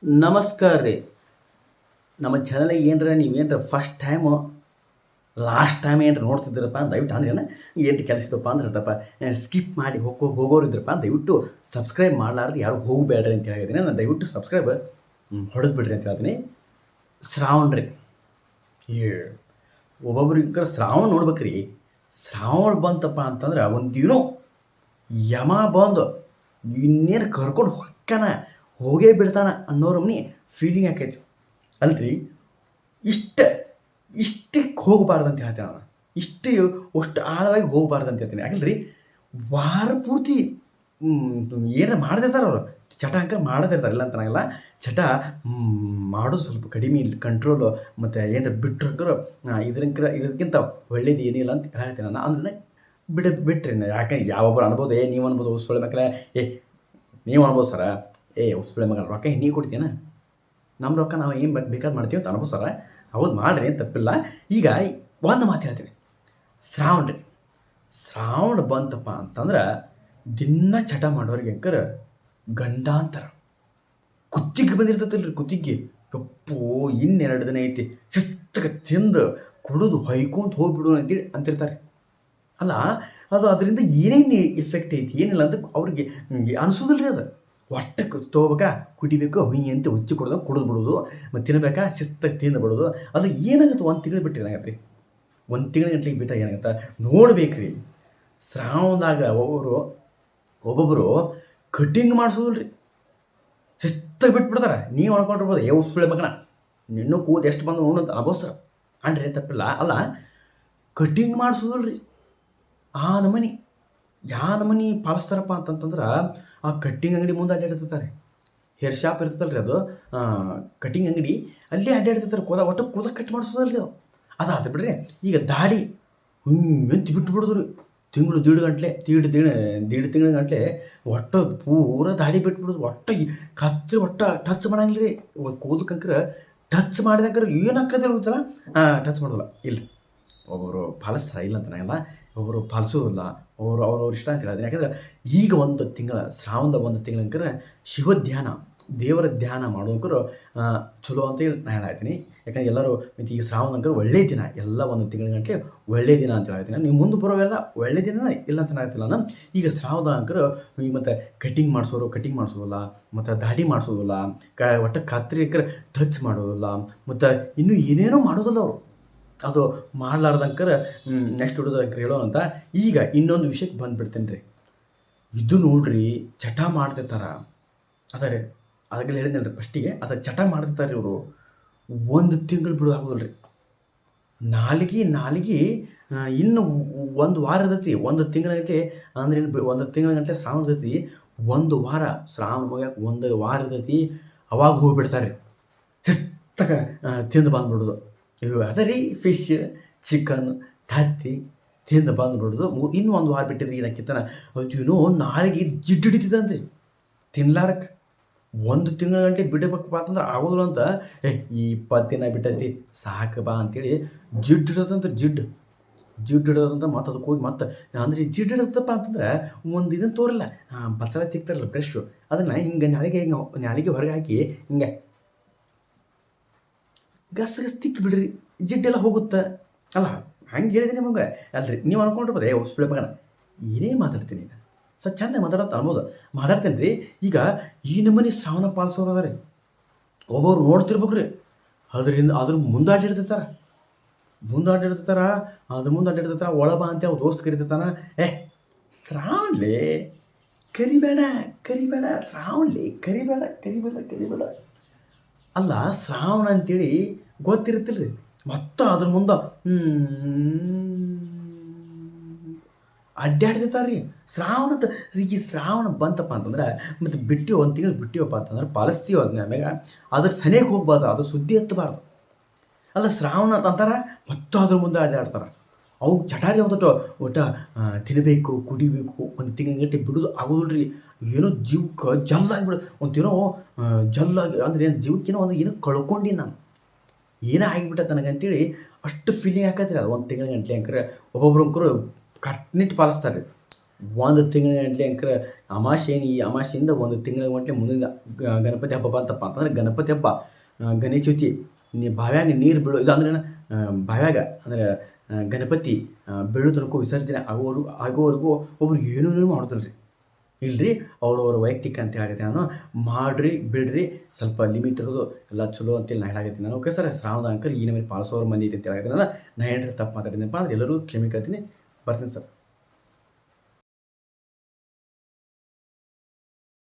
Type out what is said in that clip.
ನಮಸ್ಕಾರ ರೀ. ನಮ್ಮ ಚಾನಲ್ಗೆ ಏನರ ನೀವೇನರ ಫಸ್ಟ್ ಟೈಮು ಲಾಸ್ಟ್ ಟೈಮ್ ಏನ್ರ ನೋಡ್ತಿದ್ದೀರಪ್ಪ ದಯವಿಟ್ಟು ಅಂದ್ರೆ ಏನು ಕೆಲಸ ಇತ್ತಪ್ಪ ಅಂದ್ರೆ ತಪ್ಪ ಸ್ಕಿಪ್ ಮಾಡಿ ಹೋಗೋರಿದ್ರಪ್ಪ ದಯವಿಟ್ಟು ಸಬ್ಸ್ಕ್ರೈಬ್ ಮಾಡಲಾರ್ದು ಯಾರು ಹೋಗಬೇಡ್ರಿ ಅಂತ ಹೇಳಿದ್ದೀನಿ. ನಾನು ದಯವಿಟ್ಟು ಸಬ್ಸ್ಕ್ರೈಬ್ ಹೊಡೆದು ಬಿಡ್ರಿ ಅಂತ ಹೇಳ್ತೀನಿ. ಶ್ರಾವಣ ರೀ, ಈ ಒಬ್ಬೊಬ್ರಿಗೆ ಶ್ರಾವಣ ನೋಡ್ಬೇಕ್ರಿ. ಶ್ರಾವಣ ಬಂತಪ್ಪ ಅಂತಂದ್ರೆ ಒಂದೇನೋ ಯಮ ಬಂದು ಇನ್ನೇನು ಕರ್ಕೊಂಡು ಹೊಕ್ಕನ ಹೋಗೇ ಬಿಡ್ತಾನ ಅನ್ನೋರು ಮನಿ ಫೀಲಿಂಗ್ ಆಕೈತಿ ಅಲ್ರಿ. ಇಷ್ಟ ಇಷ್ಟಕ್ಕೆ ಹೋಗಬಾರ್ದು ಅಂತ ಹೇಳ್ತೇನೆ ನಾನು. ಅಷ್ಟು ಆಳವಾಗಿ ಹೋಗಬಾರ್ದು ಅಂತ ಹೇಳ್ತೀನಿ. ಯಾಕಂದ್ರೆ ವಾರ ಪೂರ್ತಿ ಏನಾರ ಮಾಡ್ತಿರ್ತಾರೆ ಅವರು, ಚಟ ಅಂಕ ಮಾಡ್ತಿರ್ತಾರೆ, ಇಲ್ಲ ಅಂತನಾಗಲ್ಲ. ಚಟ ಮಾಡೋದು ಸ್ವಲ್ಪ ಕಡಿಮೆ ಇಲ್ಲ, ಕಂಟ್ರೋಲು ಮತ್ತು ಏನಾರ ಬಿಟ್ಟರು ಇದಕ್ಕಿಂತ ಒಳ್ಳೇದು ಏನಿಲ್ಲ ಅಂತ ಹೇಳ್ತೀನಿ ನಾನು. ಅಂದ್ರೆ ಬಿಟ್ರಿ ಯಾಕೆ ಯಾವೊಬ್ಬರು ಅನ್ಬೋದು, ನೀವು ಅನ್ಬೋದು ಉಸ್ಸೊಳ್ಳೆ ಮಕ್ಕಳೇ, ನೀವು ಅನ್ಬೋದು ಸರ, ಉಸ್ಸೊಳ್ಳೆ ಮಕ್ಕಳು ರೊಕ್ಕ ನೀವು ಕೊಡ್ತೀನ, ನಮ್ಮ ರೊಕ್ಕ ನಾವು ಏನು ಬೇಕಾದ್ ಮಾಡ್ತೀವಿ ಅಂತ ಅನ್ಬೋದು ಸರ. ಹೌದು ಮಾಡ್ರಿ ಏನು ತಪ್ಪಿಲ್ಲ. ಈಗ ಒಂದು ಮಾತು ಹೇಳ್ತೀನಿ, ಶ್ರಾವಣ ರೀ, ಶ್ರಾವಣ ಬಂತಪ್ಪ ಅಂತಂದ್ರೆ ದಿನ ಚಟ ಮಾಡೋರಿಗೆ ಅಂಕರ ಗಂಡಾಂತರ ಕುತ್ತಿಗೆ ಬಂದಿರ್ತೈತಲ್ರಿ. ಕುತ್ತಿಗೆ ಯಪ್ಪೋ ಇನ್ನೆರಡು ದಿನ ಐತಿ ಶಿಸ್ತಕ್ಕೆ ತಿಂದು ಕುಡಿದು ಹೊಯ್ಕೊಂತ ಹೋಗ್ಬಿಡು ಅಂತೇಳಿ ಅಂತಿರ್ತಾರೆ. ಅಲ್ಲ, ಅದು ಅದರಿಂದ ಏನೇನು ಎಫೆಕ್ಟ್ ಐತಿ ಏನಿಲ್ಲ ಅಂತ ಅವ್ರಿಗೆ ಅನಿಸೋದಿಲ್ಲ ರೀ. ಅದು ಒಟ್ಟೆ ತೊಗೋಬೇಕಾ ಕುಡಿಬೇಕು ಹುಯಿ ಅಂತ ಹುಚ್ಚಿ ಕುಡಿದು ಬಿಡೋದು, ಮತ್ತು ತಿನ್ನಬೇಕಾ ಶಿಸ್ತಾಗಿ ತಿಂದು ಬಿಡೋದು. ಅದು ಏನಾಗುತ್ತೆ ಒಂದು ತಿಂಗಳು ಬಿಟ್ಟು ಏನಾಗತ್ತೆ ರೀ, ಒಂದು ತಿಂಗಳ ಗಂಟ್ಲಿಗೆ ಬಿಟ್ಟಾಗ ಏನಾಗುತ್ತೆ ನೋಡ್ಬೇಕು ರೀ. ಶ್ರಾವಣದಾಗ ಒಬ್ಬೊಬ್ಬರು ಕಟ್ಟಿಂಗ್ ಮಾಡಿಸೋದಿಲ್ಲ ರೀ, ಶಿಸ್ತಾಗಿ ಬಿಟ್ಬಿಡ್ತಾರೆ. ನೀವು ಅನ್ಕೊಂಡಿರ್ಬೋದು ಸುಳ್ಳೆ ಮಗನ ನಿನ್ನೂ ಕೂತು ಎಷ್ಟು ಬಂದು ನೋಡು ಅಂತ ಅಬೋಸ್ರ ಅಂದ್ರೆ ತಪ್ಪಿಲ್ಲ. ಅಲ್ಲ, ಕಟ್ಟಿಂಗ್ ಮಾಡಿಸೋದಿಲ್ಲ ರೀ. ಆ ನಮನಿ ಪಾಲಿಸ್ತಾರಪ್ಪ ಅಂತಂತಂದ್ರೆ ಆ ಕಟ್ಟಿಂಗ್ ಅಂಗಡಿ ಮುಂದೆ ಅಡ್ಡಾಡ್ತಿರ್ತಾರೆ. ಹೇರ್ ಶಾಪ್ ಇರ್ತಲ್ಲ ರೀ, ಅದು ಕಟ್ಟಿಂಗ್ ಅಂಗಡಿ, ಅಲ್ಲೇ ಅಡ್ಡಾಡ್ತಿರ್ತಾರೆ. ಒಟ್ಟು ಕೂದ ಕಟ್ ಮಾಡಿಸೋದಲ್ಲ ರೀ. ಅದಾದ ಬಿಡ್ರಿ. ಈಗ ದಾಡಿ ಎಂತ ಬಿಟ್ಬಿಡೋದು ರೀ, ತಿಂಗಳು ದೀಡು ತಿಂಗಳ ಗಂಟಲೆ ಒಟ್ಟು ಪೂರ ದಾಡಿ ಬಿಟ್ಬಿಡೋದು. ಒಟ್ಟು ಟಚ್ ಮಾಡಂಗಿಲ್ಲ ರೀ. ಕೂದಕಂಕ್ರೆ ಟಚ್ ಮಾಡಿದಂಕ್ರೆ ಏನಾಗ್ತದೆ ಗೊತ್ತಲ್ಲ, ಟಚ್ ಮಾಡೋದಿಲ್ಲ. ಇಲ್ಲ, ಒಬ್ಬರು ಪಾಲಿಸ್ತಾರೆ, ಇಲ್ಲ ಅಂತ ನಾಗಲ್ಲ, ಒಬ್ಬರು ಪಾಲಿಸೋದಿಲ್ಲ. ಅವ್ರವ್ರ ಇಷ್ಟ ಅಂತ ಹೇಳೋದು. ಯಾಕಂದ್ರೆ ಈಗ ಒಂದು ತಿಂಗಳ ಶ್ರಾವಣದ ಒಂದು ತಿಂಗಳಂಕರ ಶಿವ ಧ್ಯಾನ, ದೇವರ ಧ್ಯಾನ ಮಾಡೋಕರು ಚಲೋ ಅಂತೇಳಿ ನಾನು ಹೇಳ್ತೀನಿ. ಯಾಕಂದ್ರೆ ಎಲ್ಲರೂ ಮತ್ತು ಈ ಶ್ರಾವಣ ಅಂಕರ ಒಳ್ಳೆಯ ದಿನ, ಎಲ್ಲ ಒಂದು ತಿಂಗಳ ಗಂಟೆ ಒಳ್ಳೆಯ ದಿನ ಅಂತ ಹೇಳ್ತೀನಿ. ನೀವು ಮುಂದೆ ಬರೋವೆಲ್ಲ ಒಳ್ಳೆಯ ದಿನ ಇಲ್ಲ ಅಂತ ಹೇಳ್ತಿಲ್ಲ ನಾನು. ಈಗ ಶ್ರಾವಣ ಅಂಕರ ಈಗ ಮತ್ತು ಕಟಿಂಗ್ ಮಾಡಿಸೋದಿಲ್ಲ, ಮತ್ತು ದಾಡಿ ಮಾಡಿಸೋದಿಲ್ಲ, ಒಟ್ಟು ಕತ್ರಿ ಅಂಕರ ಟಚ್ ಮಾಡೋದಿಲ್ಲ, ಮತ್ತು ಇನ್ನೂ ಏನೇನೋ ಮಾಡೋದಿಲ್ಲ ಅವರು. ಅದು ಮಾಡಲಾರ್ದಂಕರ ನೆಕ್ಸ್ಟ್ ಹುಡುಗಂಕರ್ ಹೇಳೋ ಅಂತ. ಈಗ ಇನ್ನೊಂದು ವಿಷಯಕ್ಕೆ ಬಂದುಬಿಡ್ತೇನೆ ರೀ. ಇದು ನೋಡ್ರಿ, ಚಟ ಮಾಡ್ತಿರ್ತಾರೆ. ಅದೇ ಆಗಲೇ ಹೇಳಿದ್ನಲ್ಲ ರೀ ಫಸ್ಟಿಗೆ, ಅದು ಚಟ ಮಾಡ್ತಿರ್ತಾರೆ ಇವರು. ಒಂದು ತಿಂಗಳು ಬಿಡೋದು ಆಗೋದಿಲ್ಲ ರೀ. ನಾಲಿಗೆ ಇನ್ನು ಒಂದು ವಾರ ಇರ್ತೈತಿ, ಒಂದು ತಿಂಗಳ ಗಂಟೆ ಅಂದ್ರೆ ಒಂದು ತಿಂಗಳ ಗಂಟೆ ಶ್ರಾವಣ ಇರ್ತೈತಿ. ಒಂದು ವಾರ ಶ್ರಾವಣ ಮುಗಿಯೋಕೆ ಒಂದು ವಾರ ಇರ್ತೈತಿ. ಅವಾಗ ಹೋಗ್ಬಿಡ್ತಾರೆ ಶಿಸ್ತಕ ತಿಂದು ಬಂದುಬಿಡೋದು. ಇವು ಅದೇ ರೀ, ಫಿಶ್, ಚಿಕನ್, ತತ್ತಿ ತಿಂದು ಬಂದುಬಿಡೋದು. ಇನ್ನೂ ಒಂದು ವಾರ ಬಿಟ್ಟಿದ್ರಿ ಏನಕ್ಕಿಂತನ ಏನೋ ನಾಳೆಗೆ ಜಿಡ್ಡು ಹಿಡಿತದಂತೆ ತಿನ್ಲಾರಕ್ಕೆ. ಒಂದು ತಿಂಗಳ ಗಂಟೆ ಬಿಡಬೇಕಪ್ಪ ಅಂತಂದ್ರೆ ಆಗೋದಿಲ್ಲ ಅಂತ, ಈ 20 ದಿನ ಬಿಟ್ಟೈತಿ ಸಾಕು ಬಾ ಅಂತೇಳಿ ಜಿಡ್ಡು ಹಿಡೋದಂತ ಜಿಡ್ಡು ಹಿಡೋದಂತ ಮತ್ತು ಅದಕ್ಕೆ ಹೋಗಿ ಮತ್ತೆ ಅಂದರೆ ಜಿಡ್ಡು ಹಿಡತ್ತಪ್ಪ ಅಂತಂದ್ರೆ ಒಂದು ಇದನ್ನು ತೋರಿಲ್ಲ, ಬಸಳೆ ತಿಕ್ತಾರಲ್ಲ ಬ್ರಷು, ಅದನ್ನು ಹಿಂಗೆ ನಾಲಿಗೆ ಹೊರಗೆ ಹಾಕಿ ಹಿಂಗೆ ಗಸ್ ತಿಕ್ಕಿ ಬಿಡ್ರಿ, ಜಿಡ್ಡೆಲ್ಲ ಹೋಗುತ್ತೆ. ಅಲ್ಲ, ಹಂಗೆ ಹೇಳಿದೆ ನಿಮಗೆ ಅಲ್ರಿ. ನೀವು ಅನ್ಕೊಂಡಿರ್ಬೋದು ಸುಳ್ಳೆ ಮಗನ ಏನೇ ಮಾತಾಡ್ತೀನಿ, ಈಗ ಸ್ವಲ್ಪ ಚೆಂದ ಮಾತಾಡೋದು ಅನ್ಬೋದು, ಮಾತಾಡ್ತೇನೆ ರೀ. ಈಗ ಈ ನಮೂನಿ ಶ್ರಾವಣ ಪಾಲಿಸೋರು ಅದ ರೀ, ಒಬ್ಬೊಬ್ರು ನೋಡ್ತಿರ್ಬೇಕು ರೀ. ಅದ್ರ ಮುಂದೆ ಅಡ್ಡಿಡ್ತಿರ್ತಾರೆ, ಒಳಬ ಅಂತ ಅವ್ರು ದೋಸ್ತ್ ಕರಿತಿರ್ತಾನ. ಶ್ರಾವಣ್ಲಿ ಕರಿಬೇಡ, ಶ್ರಾವಣ್ಲಿ ಕರಿಬೇಡ. ಅಲ್ಲ, ಶ್ರಾವಣ ಅಂತೇಳಿ ಗೊತ್ತಿರುತ್ತಿಲ್ಲ ರೀ, ಮತ್ತು ಅದ್ರ ಮುಂದೆ ಅಡ್ಡಾಡ್ತಿರ್ತಾರೆ ರೀ. ಈ ಶ್ರಾವಣ ಬಂತಪ್ಪ ಅಂತಂದ್ರೆ ಮತ್ತು ಒಂದು ತಿಂಗಳು ಬಿಟ್ಟಿವಪ್ಪ ಅಂತಂದ್ರೆ ಪಾಲಿಸ್ತೀವಿ. ಅದನ್ನ ಆಮ್ಯಾಗ ಅದ್ರ ಸನಿಯಕ್ಕೆ ಹೋಗ್ಬಾರ್ದು, ಅದು ಸುದ್ದಿ ಎತ್ತಬಾರ್ದು. ಅಲ್ಲ, ಶ್ರಾವಣ ಅಂತಾರೆ ಮತ್ತು ಅದ್ರ ಮುಂದೆ ಅಡ್ಡಾಡ್ತಾರೆ. ಅವು ಚಟಾರಿ ಒಟ್ಟು ತಿನ್ನಬೇಕು, ಕುಡಿಬೇಕು, ಒಂದು ತಿಂಗಳ ಗಂಟೆ ಬಿಡೋದು ಆಗೋದಿಲ್ಲ ರೀ. ಏನೋ ಜೀವಕ್ಕೆ ಜಲ್ಲಾಗಿಬಿಡೋದು, ಒಂದೇನೋ ಜಲ್ಲಾಗಿ ಅಂದ್ರೆ ಏನು ಜೀವಕ್ಕೇನೋ ಒಂದು ಏನೋ ಕಳ್ಕೊಂಡು ನಾನು ಏನೋ ಆಗಿಬಿಟ್ಟೆ ನನಗಂತೇಳಿ ಅಷ್ಟು ಫೀಲಿಂಗ್ ಆಕತ್ರಿ. ಅದು ಒಂದು ತಿಂಗಳ ಗಂಟೆ ಅಂಕರೆ ಒಬ್ಬೊಬ್ರು ಅಂಕರು ಕಟ್ನಿಟ್ಟು ಪಾಲಿಸ್ತಾರೆ ರೀ. ಒಂದು ತಿಂಗಳ ಗಂಟ್ಲೆ ಅಂಕರ ಅಮಾವಾಸ್ಯೆ ಏನು, ಈ ಅಮಾವಾಸ್ಯೆಯಿಂದ ಒಂದು ತಿಂಗಳ ಗಂಟ್ಲೆ ಮುಂದಿನ ಗಣಪತಿ ಹಬ್ಬ ಬಂತಪ್ಪ ಅಂತಂದ್ರೆ ಗಣಪತಿ ಹಬ್ಬ, ಗಣೇಶ ಚೌತಿ, ಬಾವ್ಯಾಗ ನೀರು ಬೀಳೋ ಇದು ಅಂದ್ರೆ ಬಾವ್ಯಾಗ ಅಂದರೆ ಗಣಪತಿ ಬೀಳೋ ತನಕ ವಿಸರ್ಜನೆ ಆಗೋವರೆಗೂ ಒಬ್ರು ಏನೂ ಮಾಡೋದಿಲ್ಲ ರೀ. ಇಲ್ರಿ ಅವ್ರವ್ರ ವೈಯಕ್ತಿಕ ಅಂತ ಹೇಳಕತ್ತೀನಿ ನಾನು. ಮಾಡಿರಿ ಬಿಡ್ರಿ, ಸ್ವಲ್ಪ ಲಿಮಿಟ್ ಇರೋದು ಎಲ್ಲ ಚಲೋ ಅಂತೇಳಿ ನಾ ಹೇಳಕತ್ತೀನಿ ನಾನು. ಓಕೆ ಸರ್, ಶ್ರಾವಣ ಅಂಕರ್ ಈ ನಮಗೆ ಪಾಲಿಸೋರು ಮಂದಿ ಐತೆ ಅಂತ ಹೇಳಕತ್ತೀನಿ ನಾನು. ನಾ ಏನಾರ ತಪ್ಪು ಮಾತಾಡಿದ್ದೀನಪ್ಪ ಅಂದ್ರೆ ಎಲ್ಲರೂ ಕ್ಷಮೆ ಕೇಳ್ತೀನಿ. ಬರ್ತೀನಿ ಸರ್.